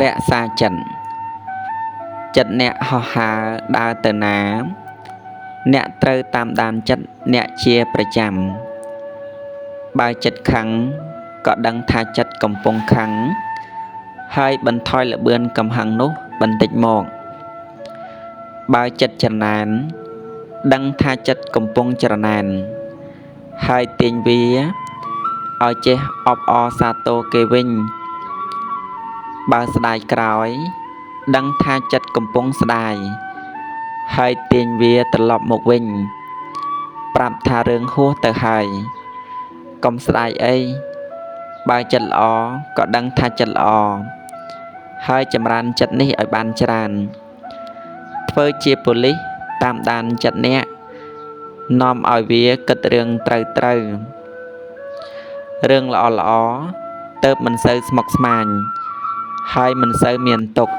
រក្សាចិត្តអ្នកហោះហើរដើរទៅណាអ្នកត្រូវតាមដានចិត្តអ្នកជាប្រចាំបើចិត្តខឹងក៏ដឹងថាចិត្តកំពុងខឹងហើយបន្ថយល្បឿនកំហឹងនោះបន្តិចមកបើចិត្តច្រណែនដឹងថាចិត្តកំពុងច្រណែនហើយទាញវាឲ្យចេះអបអរសាទរគេវិញបើស្ដាយក្រោយដឹងថាចិត្តកំពុងស្ដាយហើយទាញវាត្រឡប់មកវិញប្រាប់ថារឿងហួសទៅហើយកុំស្ដាយអីបើចិត្តល្អក៏ដឹងថាចិត្តល្អហើយចម្រើនចិត្តនេះឲ្យបានច្រើនធ្វើជាប៉ូលីសតាមដានចិត្តអ្នកនាំឲ្យវាគិតរឿងត្រូវរឿងល្អទើបមិនសូវស្មុគស្មាញហើយមិនសូវមានទុក្ខ